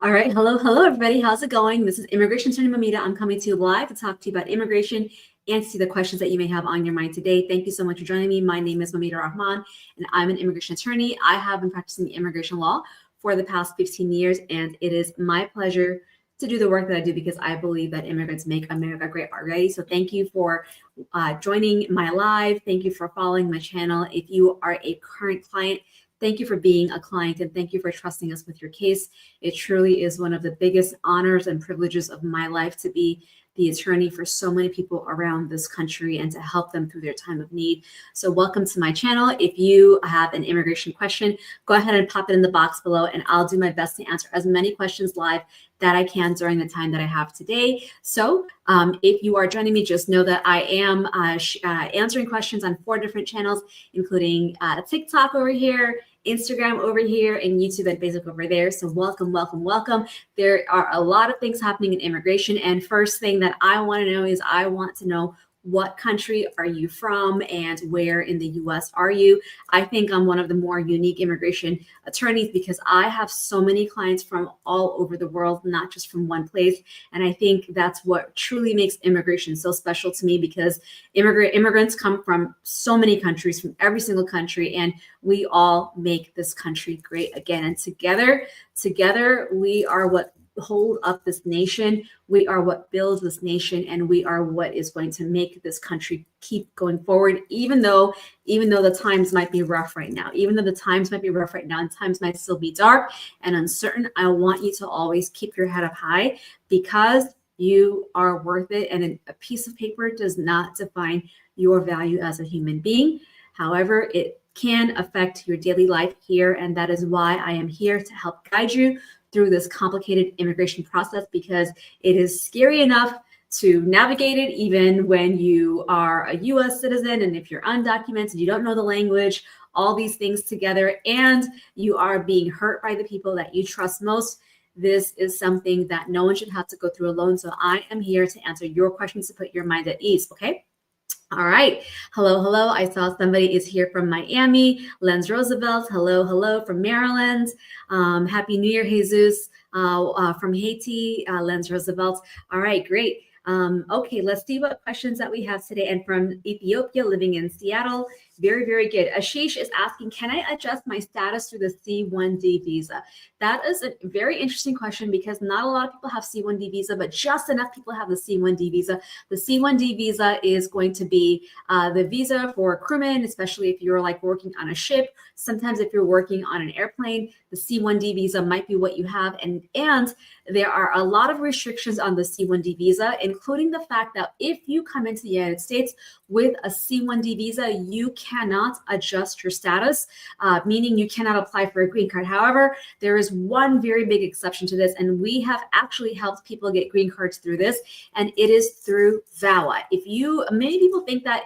All right. Hello, everybody. How's it going? This is Immigration Attorney Moumita. I'm coming to you live to talk to you about immigration and to see the questions that you may have on your mind today. Thank you so much for joining me. My name is Moumita Rahman, and I'm an immigration attorney. I have been practicing immigration law for the past 15 years, and it is my pleasure to do the work that I do because I believe that immigrants make America great already. So thank you for joining my live. Thank you for following my channel. If you are a current client, thank you for being a client, and thank you for trusting us with your case. It truly is one of the biggest honors and privileges of my life to be the attorney for so many people around this country and to help them through their time of need. So welcome to my channel. If you have an immigration question, go ahead and pop it in the box below, and I'll do my best to answer as many questions live that I can during the time that I have today. So if you are joining me, just know that I am answering questions on 4 different channels, including TikTok over here, Instagram over here, and YouTube and Facebook over there. So welcome, welcome, welcome. There are a lot of things happening in immigration. And first thing that I want to know is I want to know, what country are you from and where in the US are you? I think I'm one of the more unique immigration attorneys because I have so many clients from all over the world, not just from one place. And I think that's what truly makes immigration so special to me, because immigrants come from so many countries, from every single country, and we all make this country great again. And together we are what hold up this nation. We are what builds this nation, and we are what is going to make this country keep going forward, even though the times might be rough right now, and times might still be dark and uncertain. I want you to always keep your head up high, because you are worth it, and a piece of paper does not define your value as a human being. However, it can affect your daily life here, and that is why I am here to help guide you through this complicated immigration process, because it is scary enough to navigate it even when you are a US citizen, and if you're undocumented, you don't know the language, all these things together, and you are being hurt by the people that you trust most. This is something that no one should have to go through alone. So I am here to answer your questions, to put your mind at ease, okay? All right. Hello. I saw somebody is here from Miami. Lenz Roosevelt. Hello from Maryland. Happy New Year, Jesus. From Haiti, Lenz Roosevelt. All right, great. Okay, let's see what questions that we have today. And from Ethiopia, living in Seattle. Very good. Ashish is asking, can I adjust my status through the C1D visa? That is a very interesting question, because not a lot of people have C1D visa, but just enough people have the C1D visa. The C1D visa is going to be the visa for crewmen, especially if you're like working on a ship. Sometimes if you're working on an airplane, the C1D visa might be what you have. And there are a lot of restrictions on the C1D visa, including the fact that if you come into the United States with a C1D visa, you cannot adjust your status, meaning you cannot apply for a green card. However, there is one very big exception to this, and we have actually helped people get green cards through this, and it is through VAWA. Many people think that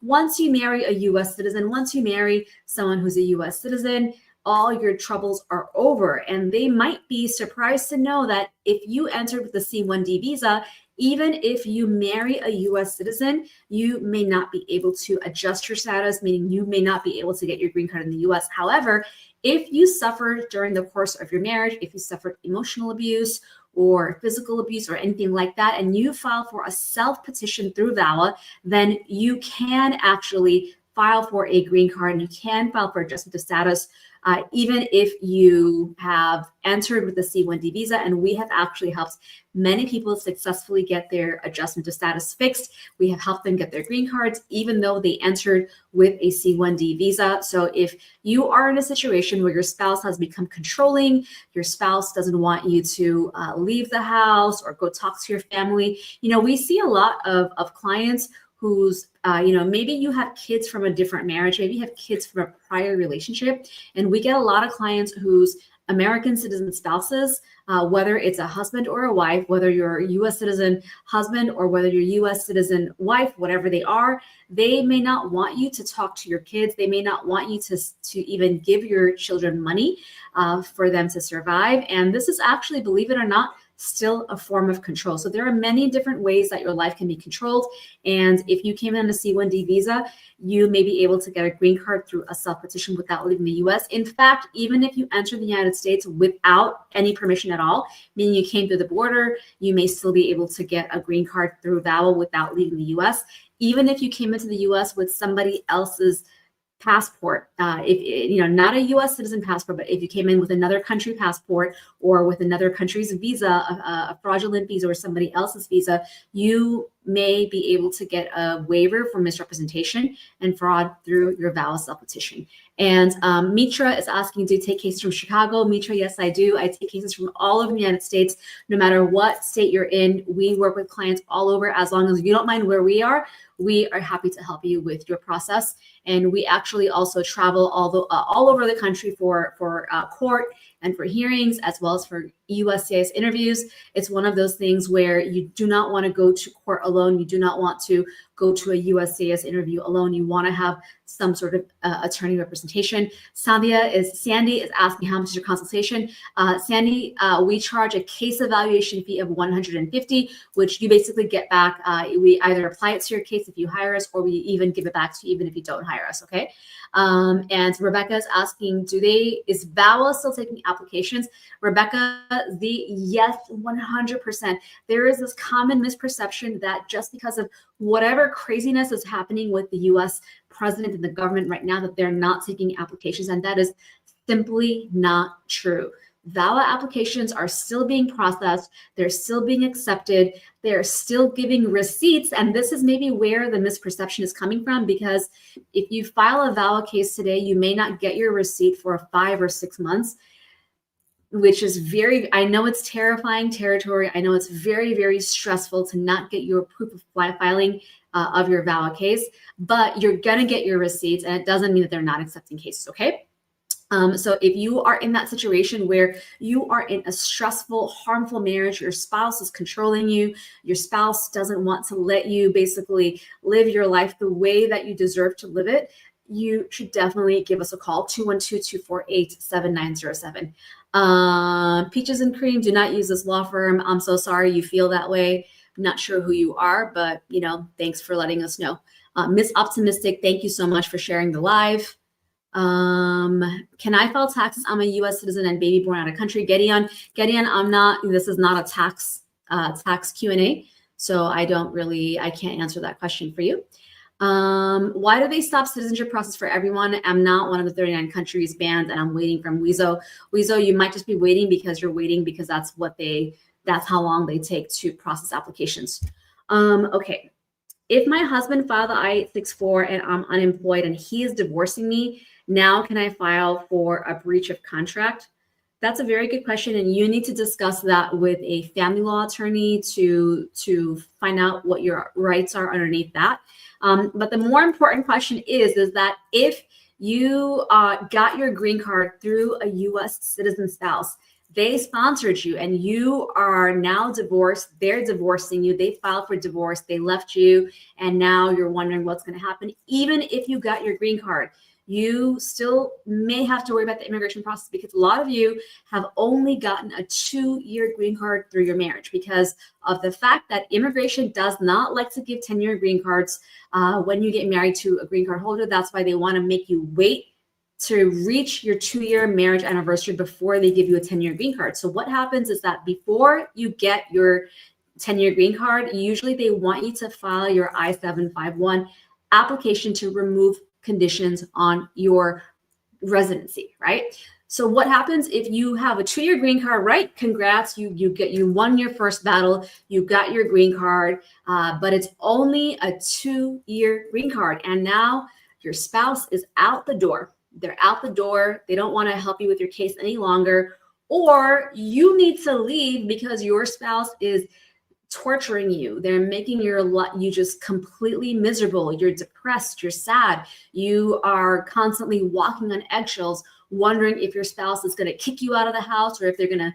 once you marry a US citizen, once you marry someone who's a US citizen, all your troubles are over. And they might be surprised to know that if you entered with the C1D visa, even if you marry a US citizen, you may not be able to adjust your status, meaning you may not be able to get your green card in the US. However, if you suffered during the course of your marriage, if you suffered emotional abuse or physical abuse or anything like that, and you file for a self-petition through VAWA, then you can actually file for a green card, and you can file for adjustment of status, even if you have entered with the C1D visa. And we have actually helped many people successfully get their adjustment of status fixed. We have helped them get their green cards, even though they entered with a C1D visa. So if you are in a situation where your spouse has become controlling, your spouse doesn't want you to leave the house or go talk to your family, we see a lot of clients who's, maybe you have kids from a different marriage, maybe you have kids from a prior relationship. And we get a lot of clients whose American citizen spouses, whether it's a husband or a wife, whether you're a US citizen husband or whether you're US citizen wife, whatever they are, they may not want you to talk to your kids. They may not want you to even give your children money for them to survive. And this is actually, believe it or not, still a form of control. So there are many different ways that your life can be controlled. And if you came in on a C1D visa, you may be able to get a green card through a self-petition without leaving the US. In fact, even if you enter the United States without any permission at all, meaning you came through the border, you may still be able to get a green card through VAWA without leaving the US. Even if you came into the US with somebody else's passport, if not a U.S. citizen passport, but if you came in with another country passport or with another country's visa, a fraudulent visa or somebody else's visa, you may be able to get a waiver for misrepresentation and fraud through your VAWA self-petition. And Mitra is asking, do you take cases from Chicago? Mitra, yes, I do. I take cases from all over the United States, no matter what state you're in. We work with clients all over. As long as you don't mind where we are happy to help you with your process. And we actually also travel all over the country for court and for hearings, as well as for USCIS interviews. It's one of those things where you do not want to go to court alone. You do not want to go to a USCIS interview alone. You want to have some sort of attorney representation. Sandy is asking, how much is your consultation? Sandy, we charge a case evaluation fee of $150, which you basically get back. We either apply it to your case if you hire us, or we even give it back to you even if you don't hire us, okay? And Rebecca is asking, is VAWA still taking applications? Rebecca, yes, 100%. There is this common misperception that just because of whatever craziness is happening with the US president and the government right now, that they're not taking applications, and that is simply not true. VAWA applications are still being processed. They're still being accepted. They're still giving receipts. And this is maybe where the misperception is coming from, because if you file a VAWA case today, you may not get your receipt for 5 or 6 months, which is I know it's terrifying territory. I know it's very, very stressful to not get your proof of filing of your VAWA case, but you're gonna get your receipts, and it doesn't mean that they're not accepting cases, okay? So if you are in that situation where you are in a stressful, harmful marriage, your spouse is controlling you, your spouse doesn't want to let you basically live your life the way that you deserve to live it, you should definitely give us a call, 212-248-7907. Peaches and Cream, do not use this law firm. I'm so sorry you feel that way. I'm not sure who you are, but thanks for letting us know. Miss Optimistic, thank you so much for sharing the live. Can I file taxes? I'm a U.S. citizen and baby born out of country. Gideon, I'm not. This is not a tax Q&A, so I can't answer that question for you. Why do they stop citizenship process for everyone? I'm not one of the 39 countries banned, and I'm waiting from WIZO. WIZO, you might just be waiting because you're waiting because that's how long they take to process applications. Okay. If my husband filed the I-864 and I'm unemployed and he is divorcing me, now can I file for a breach of contract? That's a very good question, and you need to discuss that with a family law attorney to find out what your rights are underneath that. But the more important question is that if you got your green card through a U.S. citizen spouse, they sponsored you and you are now divorced, they're divorcing you, they filed for divorce, they left you, and now you're wondering what's going to happen. Even if you got your green card, you still may have to worry about the immigration process, because a lot of you have only gotten a 2-year green card through your marriage because of the fact that immigration does not like to give 10-year green cards when you get married to a green card holder. That's why they want to make you wait to reach your 2-year marriage anniversary before they give you a 10-year green card. So what happens is that before you get your 10-year green card, usually they want you to file your I-751 application to remove conditions on your residency, right? So what happens if you have a 2-year green card, right? Congrats, you won your first battle, you got your green card, but it's only a 2-year green card, and now your spouse is out the door. They're out the door. They don't want to help you with your case any longer, or you need to leave because your spouse is torturing you. They're making you just completely miserable. You're depressed. You're sad. You are constantly walking on eggshells. wondering if your spouse is going to kick you out of the house, or if they're going to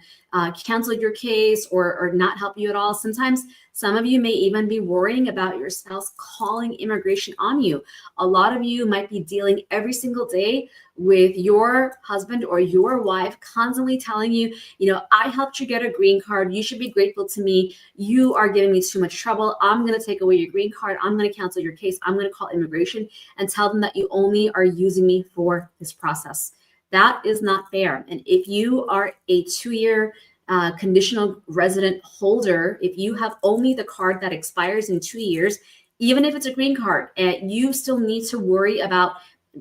cancel your case, or not help you at all. Sometimes some of you may even be worrying about your spouse calling immigration on you. A lot of you might be dealing every single day with your husband or your wife constantly telling you, I helped you get a green card. You should be grateful to me. You are giving me too much trouble. I'm going to take away your green card. I'm going to cancel your case. I'm going to call immigration and tell them that you only are using me for this process. That is not fair. And if you are a 2-year conditional resident holder, if you have only the card that expires in 2 years, even if it's a green card, you still need to worry about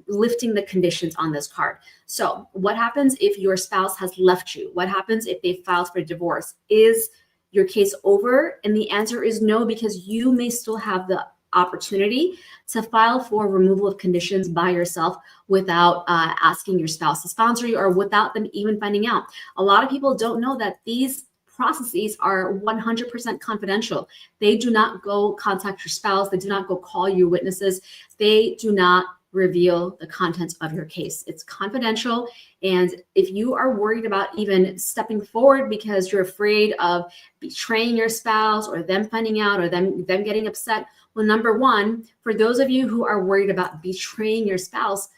lifting the conditions on this card. So what happens if your spouse has left you? What happens if they filed for divorce? Is your case over? And the answer is no, because you may still have the opportunity to file for removal of conditions by yourself without asking your spouse to sponsor you, or without them even finding out. A lot of people don't know that these processes are 100% confidential. They do not go contact your spouse. They do not go call your witnesses. They do not reveal the contents of your case. It's confidential. And if you are worried about even stepping forward because you're afraid of betraying your spouse, or them finding out, or them getting upset, well, number one, for those of you who are worried about betraying your spouse,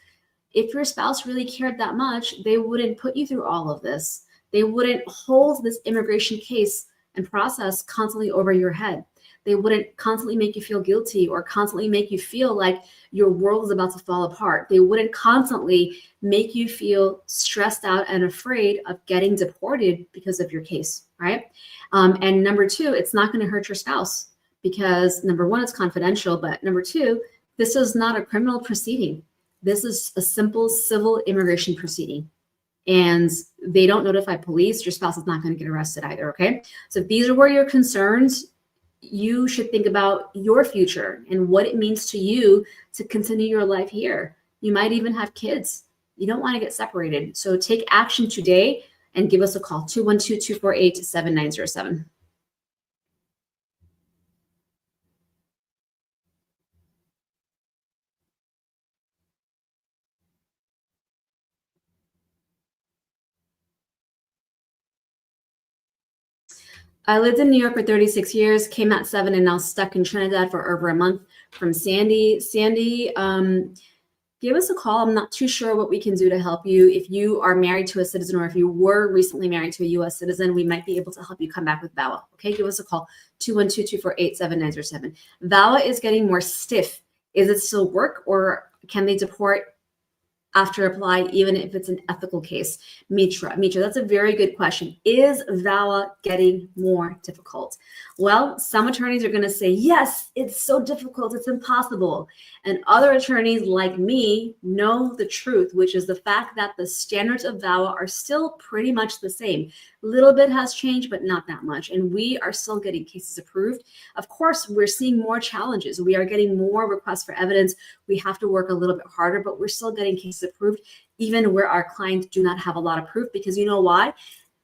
if your spouse really cared that much, they wouldn't put you through all of this. They wouldn't hold this immigration case and process constantly over your head. They wouldn't constantly make you feel guilty, or constantly make you feel like your world is about to fall apart. They wouldn't constantly make you feel stressed out and afraid of getting deported because of your case, right? And number two, it's not going to hurt your spouse, because number one, it's confidential, but number two, this is not a criminal proceeding. This is a simple civil immigration proceeding. And they don't notify police. Your spouse is not going to get arrested either, okay? So if these are where your concerns, you should think about your future and what it means to you to continue your life here. You might even have kids. You don't want to get separated. So take action today and give us a call, 212-248-7907. I lived in New York for 36 years, came at 7, and now stuck in Trinidad for over a month. From Sandy. Sandy, give us a call. I'm not too sure what we can do to help you. If you are married to a citizen, or if you were recently married to a U.S. citizen, we might be able to help you come back with VAWA. Okay, give us a call, 212-248-7907. VAWA is getting more stiff. Is it still work, or can they deport after apply, even if it's an ethical case? Mitra, that's a very good question. Is VAWA getting more difficult? Well, some attorneys are going to say, yes, it's so difficult, it's impossible. And other attorneys like me know the truth, which is the fact that the standards of VAWA are still pretty much the same. A little bit has changed, but not that much. And we are still getting cases approved. Of course, we're seeing more challenges. We are getting more requests for evidence. We have to work a little bit harder, but we're still getting cases approved, even where our clients do not have a lot of proof. Because you know why?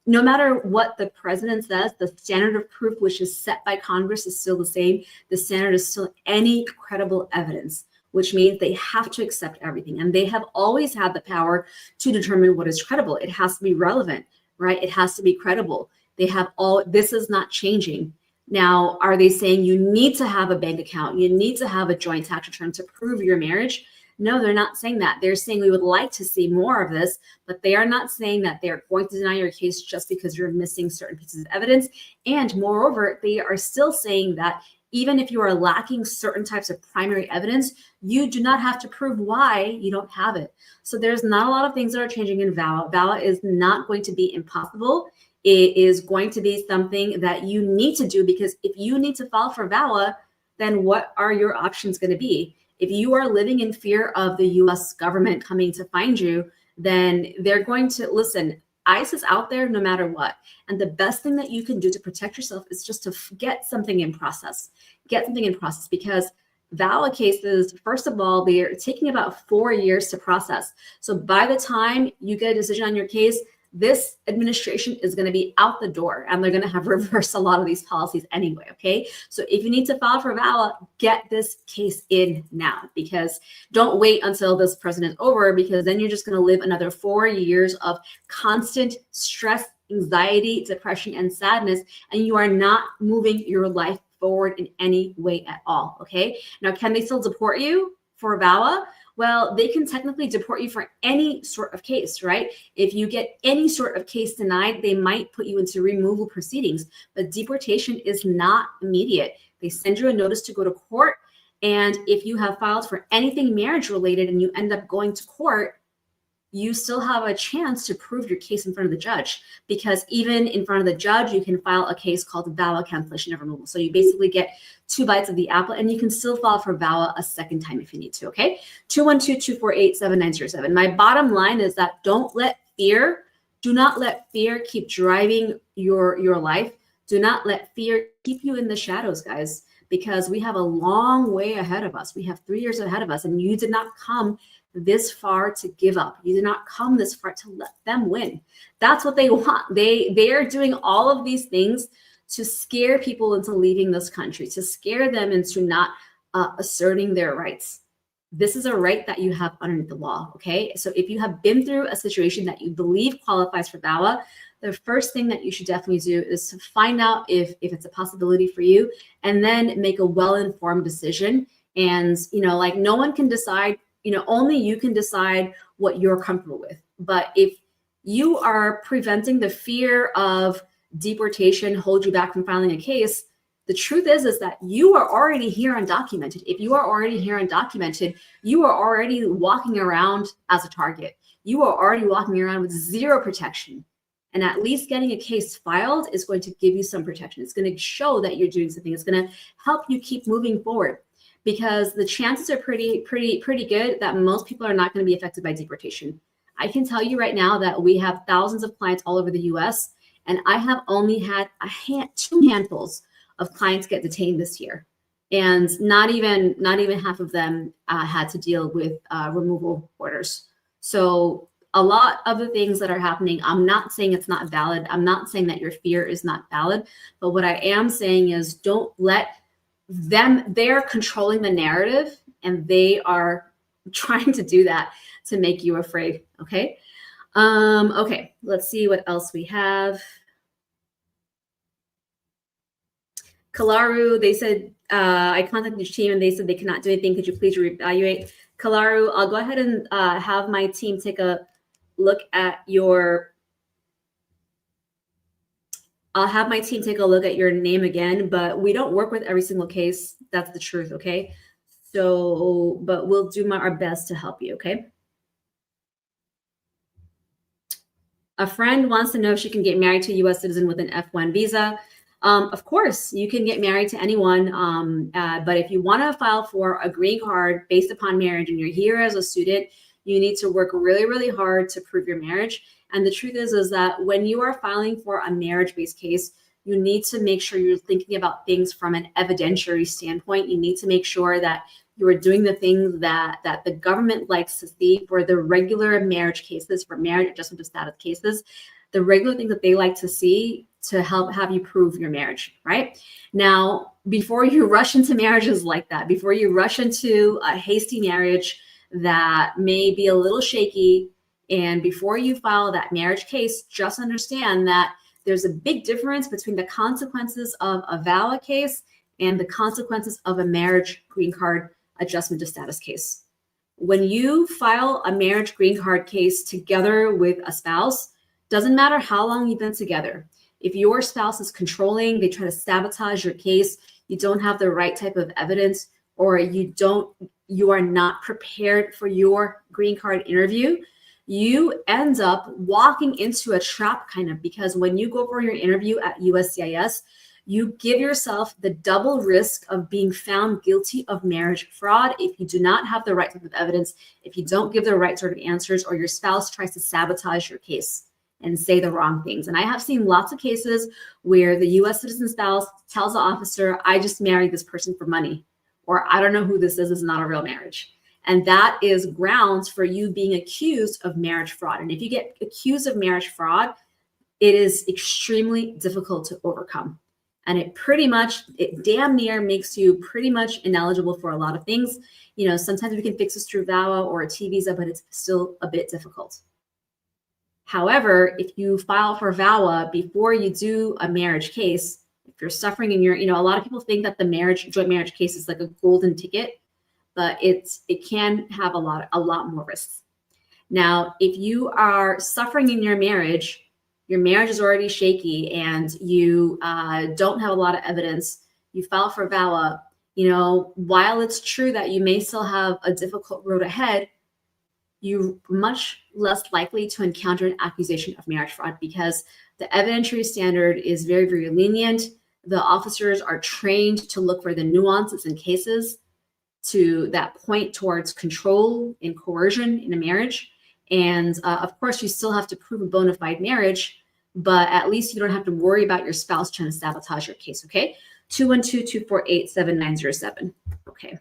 No matter what the president says, the standard of proof, which is set by Congress, is still the same. The standard is still any credible evidence, which means they have to accept everything. And they have always had the power to determine what is credible. It has to be relevant, right? It has to be credible. This is not changing. Now, are they saying you need to have a bank account? You need to have a joint tax return to prove your marriage? No, they're not saying that. They're saying we would like to see more of this, but they are not saying that they're going to deny your case just because you're missing certain pieces of evidence. And moreover, they are still saying that even if you are lacking certain types of primary evidence, you do not have to prove why you don't have it. So there's not a lot of things that are changing in VAWA. VAWA is not going to be impossible. It is going to be something that you need to do, because if you need to file for VAWA, then what are your options going to be? If you are living in fear of the US government coming to find you, then they're going to, listen, ICE is out there no matter what. And the best thing that you can do to protect yourself is just to get something in process. Get something in process, because VAWA cases, first of all, they're taking about 4 years to process. So by the time you get a decision on your case, this administration is going to be out the door and they're going to have reversed a lot of these policies anyway, okay? So if you need to file for VAWA, get this case in now, because don't wait until this president is over, because then you're just going to live another 4 years of constant stress, anxiety, depression, and sadness, and you are not moving your life forward in any way at all, okay? Now, can they still deport you for VAWA? Well, they can technically deport you for any sort of case, right? If you get any sort of case denied, they might put you into removal proceedings, but deportation is not immediate. They send you a notice to go to court, and if you have filed for anything marriage related and you end up going to court, you still have a chance to prove your case in front of the judge, because even in front of the judge, you can file a case called VAWA cancellation of removal. So you basically get 2 bites of the apple, and you can still file for VAWA a second time if you need to, okay? 212-248-7907. My bottom line is that do not let fear keep driving your life. Do not let fear keep you in the shadows, guys, because we have a long way ahead of us. We have 3 years ahead of us, and you did not come this far to give up. You did not come this far to let them win. That's what they want. They are doing all of these things to scare people into leaving this country, to scare them into not asserting their rights. This is a right that you have under the law, okay? So if you have been through a situation that you believe qualifies for VAWA, the first thing that you should definitely do is to find out if it's a possibility for you, and then make a well-informed decision. And, like, no one can decide, only you can decide what you're comfortable with. But if you are preventing the fear of deportation hold you back from filing a case, the truth is that you are already here undocumented. If you are already here undocumented, you are already walking around as a target. You are already walking around with zero protection. And at least getting a case filed is going to give you some protection. It's going to show that you're doing something. It's going to help you keep moving forward, because the chances are pretty good that most people are not going to be affected by deportation. I can tell you right now that we have thousands of clients all over the US, and I have only had 2 handfuls of clients get detained this year. And not even half of them had to deal with removal orders. So a lot of the things that are happening, I'm not saying it's not valid. I'm not saying that your fear is not valid. But what I am saying is, don't let them, they're controlling the narrative, and they are trying to do that to make you afraid, okay? Okay, let's see what else we have. Kalaru, they said, I contacted your team and they said they cannot do anything. Could you please reevaluate? Kalaru, I'll go ahead and have my team take a look at your, I'll have my team take a look at your name again, but we don't work with every single case. That's the truth, okay? So, but we'll do our best to help you, okay? A friend wants to know if she can get married to a U.S. citizen with an F1 visa. Of course, you can get married to anyone, but if you want to file for a green card based upon marriage and you're here as a student, you need to work really, really hard to prove your marriage. And the truth is that when you are filing for a marriage-based case, you need to make sure you're thinking about things from an evidentiary standpoint. You need to make sure that you are doing the things that the government likes to see for the regular marriage cases, for marriage adjustment of status cases, the regular things that they like to see to help have you prove your marriage, right? Now, before you rush into marriages like that, before you rush into a hasty marriage that may be a little shaky, and before you file that marriage case, just understand that there's a big difference between the consequences of a VAWA case and the consequences of a marriage green card adjustment of status case. When you file a marriage green card case together with a spouse, doesn't matter how long you've been together. If your spouse is controlling, they try to sabotage your case, you don't have the right type of evidence, or you are not prepared for your green card interview, you end up walking into a trap kind of, because when you go for your interview at USCIS, you give yourself the double risk of being found guilty of marriage fraud if you do not have the right type of evidence, if you don't give the right sort of answers, or your spouse tries to sabotage your case and say the wrong things. And I have seen lots of cases where the US citizen spouse tells the officer, I just married this person for money, or I don't know who this is not a real marriage. And that is grounds for you being accused of marriage fraud. And if you get accused of marriage fraud, it is extremely difficult to overcome. And it damn near makes you pretty much ineligible for a lot of things. You know, sometimes we can fix this through VAWA or a T visa, but it's still a bit difficult. However, if you file for VAWA before you do a marriage case, if you're suffering in your, you know, a lot of people think that the joint marriage case is like a golden ticket, but it can have a lot more risks. Now, if you are suffering in your marriage is already shaky, and you don't have a lot of evidence, you file for VAWA, you know, while it's true that you may still have a difficult road ahead, you're much less likely to encounter an accusation of marriage fraud because the evidentiary standard is very, very lenient. The officers are trained to look for the nuances in cases that point towards control and coercion in a marriage. And of course, you still have to prove a bona fide marriage, but at least you don't have to worry about your spouse trying to sabotage your case, okay? 212-248-7907. Okay.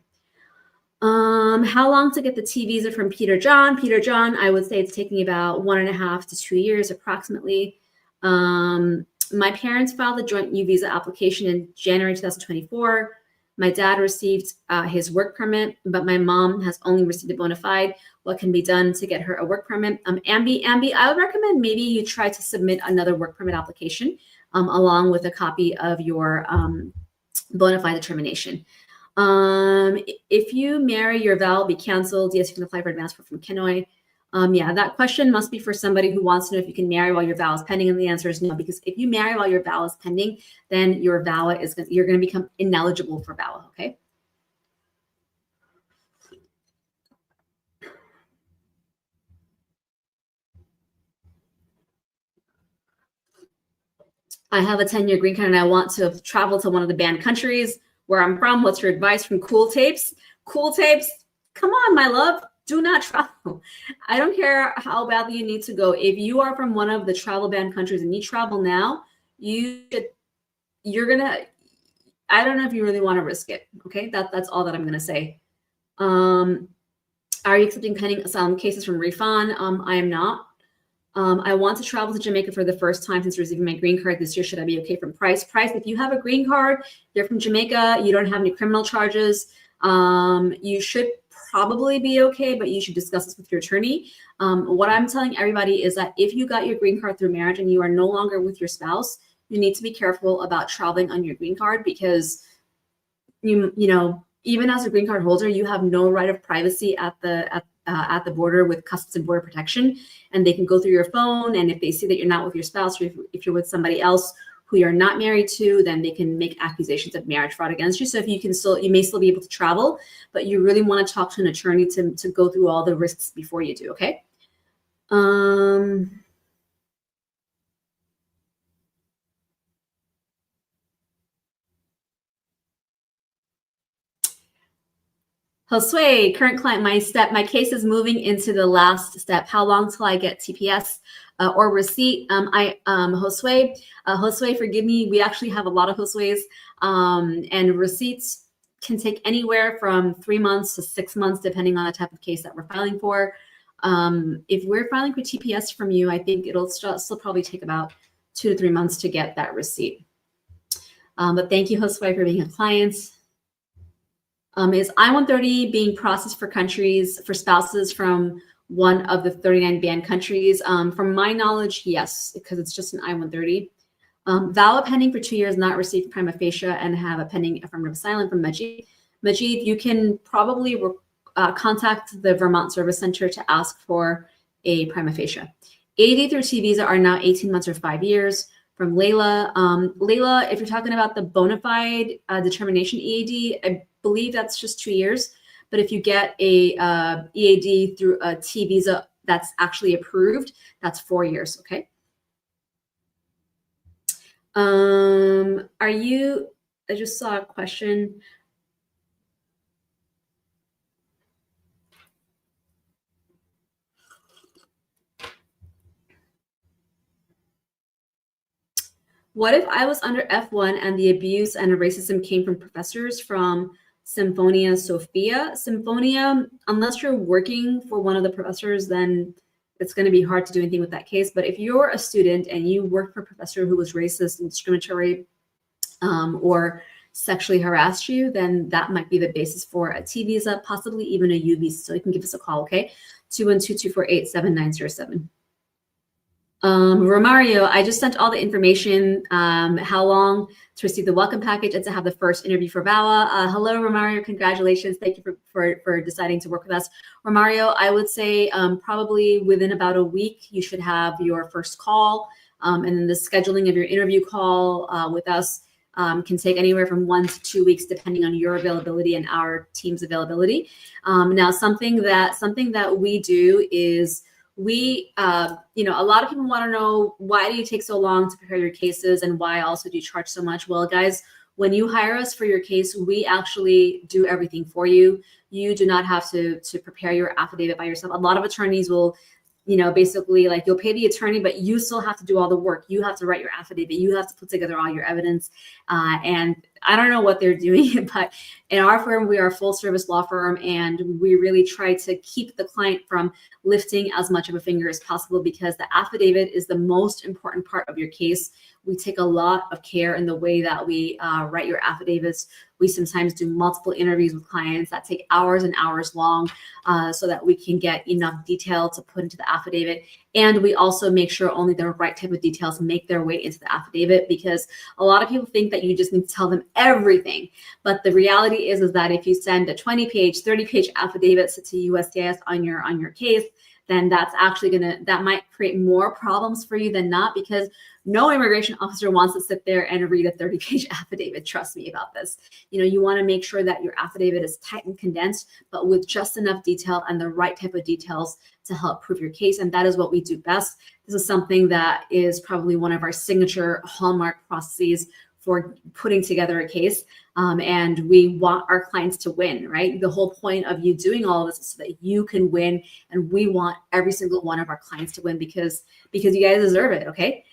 How long to get the T visa from Peter John? Peter John, I would say it's taking about 1.5 to 2 years approximately. My parents filed a joint U visa application in January 2024. My dad received his work permit, but my mom has only received a bona fide. What can be done to get her a work permit? Ambi, I would recommend maybe you try to submit another work permit application along with a copy of your bona fide determination. If you marry, your vow will be canceled. Yes, you can apply for advance from Kenoi. Yeah, that question must be for somebody who wants to know if you can marry while your vow is pending, and the answer is no, because if you marry while your vow is pending, then your VAWA you're going to become ineligible for VAWA, okay? I have a 10-year green card and I want to travel to one of the banned countries where I'm from. What's your advice from Cool Tapes? Cool Tapes, come on, my love. Do not travel. I don't care how badly you need to go. If you are from one of the travel ban countries and you travel now, I don't know if you really want to risk it. Okay, that's all that I'm gonna say. Are you accepting pending asylum cases from refund? I am not. I want to travel to Jamaica for the first time since receiving my green card this year. Should I be okay from Price? Price, if you have a green card, you're from Jamaica, you don't have any criminal charges, you should probably be okay, but you should discuss this with your attorney. What I'm telling everybody is that if you got your green card through marriage and you are no longer with your spouse, you need to be careful about traveling on your green card, because you know, even as a green card holder, you have no right of privacy at the border with Customs and Border Protection, and they can go through your phone. And if they see that you're not with your spouse, or if you're with somebody else who you're not married to, then they can make accusations of marriage fraud against you. So if you may still be able to travel, but you really want to talk to an attorney to go through all the risks before you do. Okay. Josue, current client, my case is moving into the last step. How long till I get TPS or receipt? Josue, forgive me. We actually have a lot of Josues, and receipts can take anywhere from 3 months to 6 months, depending on the type of case that we're filing for. If we're filing for TPS from you, I think it'll still probably take about 2 to 3 months to get that receipt. But thank you, Josue, for being a client. Is I-130 being processed for spouses from one of the 39 banned countries? From my knowledge, yes, because it's just an I-130. VAWA pending for 2 years, not received prima facie, and have a pending affirmative asylum from Majid. Majid, you can probably contact the Vermont Service Center to ask for a prima facie. EAD through T visa are now 18 months or 5 years. From Layla. Layla, if you're talking about the bona fide determination EAD, I believe that's just 2 years. But if you get a EAD through a T visa that's actually approved, that's 4 years. Okay. I just saw a question. What if I was under F1 and the abuse and racism came from professors from Symphonia Sophia. Symphonia, unless you're working for one of the professors, then it's going to be hard to do anything with that case. But if you're a student and you work for a professor who was racist and discriminatory or sexually harassed you, then that might be the basis for a T visa, possibly even a U visa. So you can give us a call, okay? 212-248-7907. Romario, I just sent all the information, how long to receive the welcome package and to have the first interview for VAWA. Hello, Romario, congratulations. Thank you for deciding to work with us. Romario, I would say probably within about a week, you should have your first call. And then the scheduling of your interview call with us can take anywhere from 1 to 2 weeks, depending on your availability and our team's availability. Now, something that we do is we, a lot of people want to know, why do you take so long to prepare your cases, and why also do you charge so much? Well, guys, when you hire us for your case, we actually do everything for you. You do not have to prepare your affidavit by yourself. A lot of attorneys will, basically like, you'll pay the attorney, but you still have to do all the work. You have to write your affidavit. You have to put together all your evidence. And I don't know what they're doing, but in our firm, we are a full service law firm, and we really try to keep the client from lifting as much of a finger as possible, because the affidavit is the most important part of your case. We take a lot of care in the way that we write your affidavits. We sometimes do multiple interviews with clients that take hours and hours long so that we can get enough detail to put into the affidavit. And we also make sure only the right type of details make their way into the affidavit, because a lot of people think that you just need to tell them everything. But the reality is that if you send a 20-page, 30-page affidavit to USCIS on your case, then that's actually that might create more problems for you than not, because no immigration officer wants to sit there and read a 30-page affidavit. Trust me about this. You want to make sure that your affidavit is tight and condensed, but with just enough detail and the right type of details to help prove your case. And that is what we do best. This is something that is probably one of our signature hallmark processes for putting together a case. And we want our clients to win, right? The whole point of you doing all of this is so that you can win. And we want every single one of our clients to win because you guys deserve it, okay?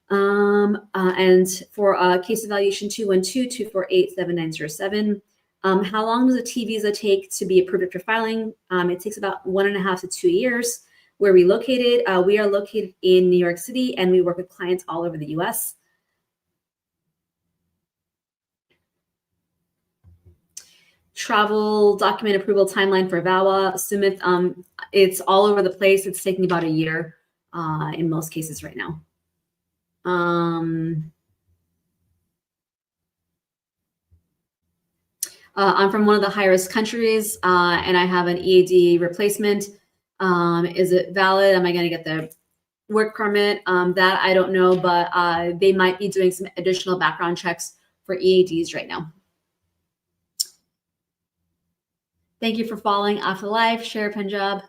And for case evaluation 212-248-7907, how long does a T visa take to be approved after filing? It takes about 1.5 to 2 years. Where are we located? We are located in New York City, and we work with clients all over the US. Travel document approval timeline for VAWA. Sumit, it's all over the place. It's taking about a year in most cases right now. I'm from one of the high-risk countries, and I have an EAD replacement. Is it valid? Am I going to get the work permit? That I don't know, but they might be doing some additional background checks for EADs right now. Thank you for following After Life. Share Punjab.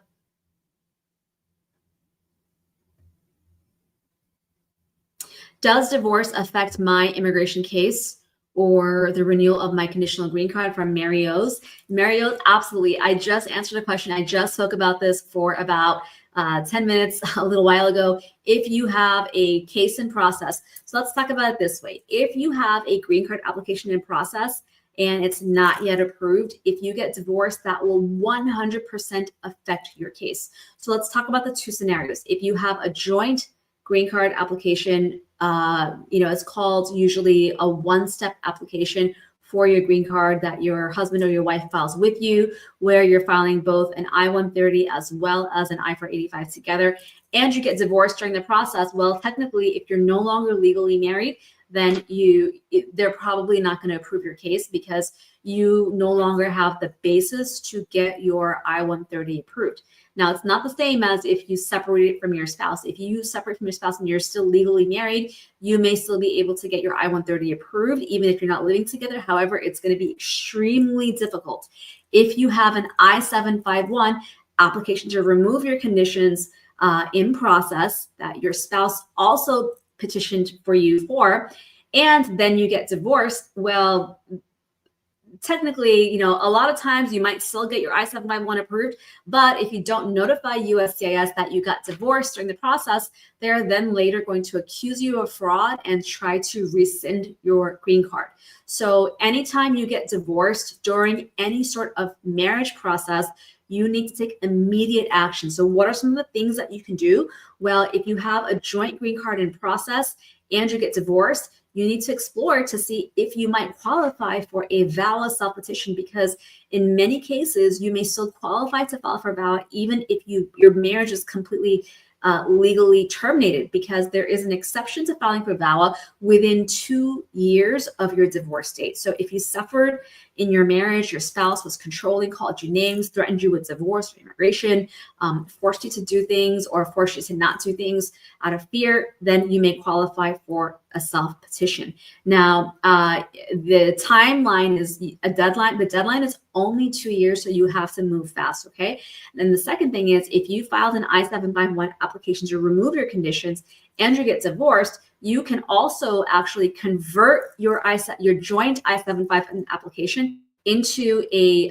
Does divorce affect my immigration case or the renewal of my conditional green card? From Mario's. Mario's, absolutely. I just answered a question. I just spoke about this for about 10 minutes a little while ago. If you have a case in process, so let's talk about it this way. If you have a green card application in process and it's not yet approved, if you get divorced, that will 100% affect your case. So let's talk about the two scenarios. If you have a joint green card application, it's called usually a one-step application for your green card that your husband or your wife files with you, where you're filing both an I-130 as well as an I-485 together, and you get divorced during the process. Well, technically, if you're no longer legally married, then they're probably not going to approve your case because you no longer have the basis to get your I-130 approved. Now, it's not the same as if you separate from your spouse. If you separate from your spouse and you're still legally married, you may still be able to get your I-130 approved, even if you're not living together. However, it's going to be extremely difficult. If you have an I-751 application to remove your conditions in process that your spouse also petitioned for you for, and then you get divorced, well, technically, you know, a lot of times you might still get your I-751 approved, but if you don't notify USCIS that you got divorced during the process, they're then later going to accuse you of fraud and try to rescind your green card. So anytime you get divorced during any sort of marriage process, you need to take immediate action. So what are some of the things that you can do? Well, if you have a joint green card in process and you get divorced, you need to explore to see if you might qualify for a VAWA self-petition, because in many cases, you may still qualify to file for VAWA even if your marriage is completely legally terminated, because there is an exception to filing for VAWA within 2 years of your divorce date. So if you suffered in your marriage, your spouse was controlling, called you names, threatened you with divorce or immigration, forced you to do things or forced you to not do things out of fear, then you may qualify for a self-petition. Now, the timeline is a deadline. The deadline is only 2 years, so you have to move fast, okay? And the second thing is, if you filed an I-751 application to remove your conditions and you get divorced, you can also actually convert your joint I-751 application into a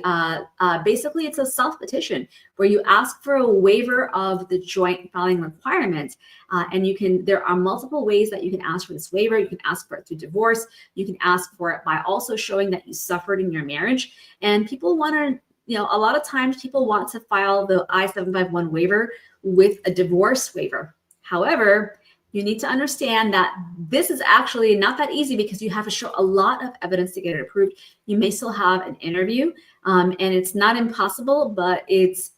basically it's a self-petition where you ask for a waiver of the joint filing requirement, and there are multiple ways that you can ask for this waiver. You can ask for it through divorce. You can ask for it by also showing that you suffered in your marriage. And people want to, you know, a lot of times people want to file the I-751 waiver with a divorce waiver. However, you need to understand that this is actually not that easy, because you have to show a lot of evidence to get it approved. You may still have an interview, and it's not impossible, but it's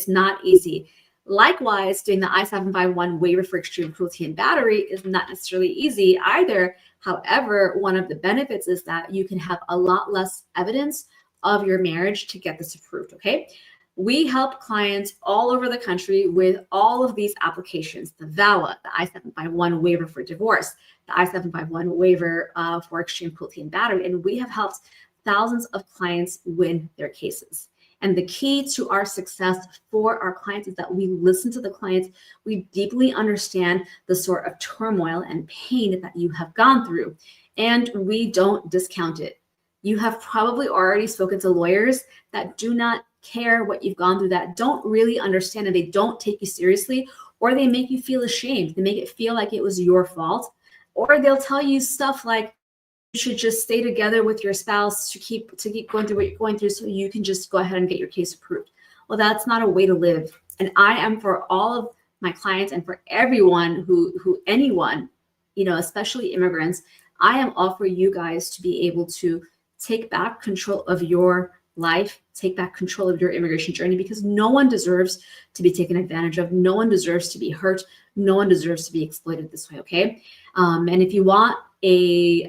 not easy. Likewise, doing the I-751 waiver for extreme cruelty and battery is not necessarily easy either. However, one of the benefits is that you can have a lot less evidence of your marriage to get this approved, okay? We help clients all over the country with all of these applications: the VAWA, the I-751 waiver for divorce, the I-751 waiver for extreme cruelty and battery, and we have helped thousands of clients win their cases. And the key to our success for our clients is that we listen to the clients. We deeply understand the sort of turmoil and pain that you have gone through, and we don't discount it. You have probably already spoken to lawyers that do not care what you've gone through, that don't really understand, and they don't take you seriously, or they make you feel ashamed. They make it feel like it was your fault, or they'll tell you stuff like you should just stay together with your spouse to keep going through what you're going through, so you can just go ahead and get your case approved. Well, that's not a way to live. And I am, for all of my clients and for everyone anyone, you know, especially immigrants, I am all for you guys to be able to take back control of your life, take back control of your immigration journey, because no one deserves to be taken advantage of. No one deserves to be hurt. No one deserves to be exploited this way, okay? And if you want a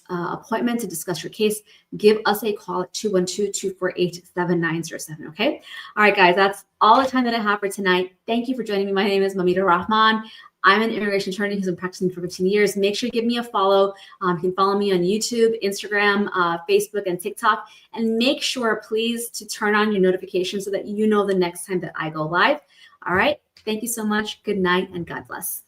appointment to discuss your case, give us a call at 212-248-7907, okay? All right, guys, that's all the time that I have for tonight. Thank you for joining me. My name is Moumita Rahman. I'm an immigration attorney who's been practicing for 15 years. Make sure you give me a follow. You can follow me on YouTube, Instagram, Facebook, and TikTok. And make sure, please, to turn on your notifications so that you know the next time that I go live. All right. Thank you so much. Good night and God bless.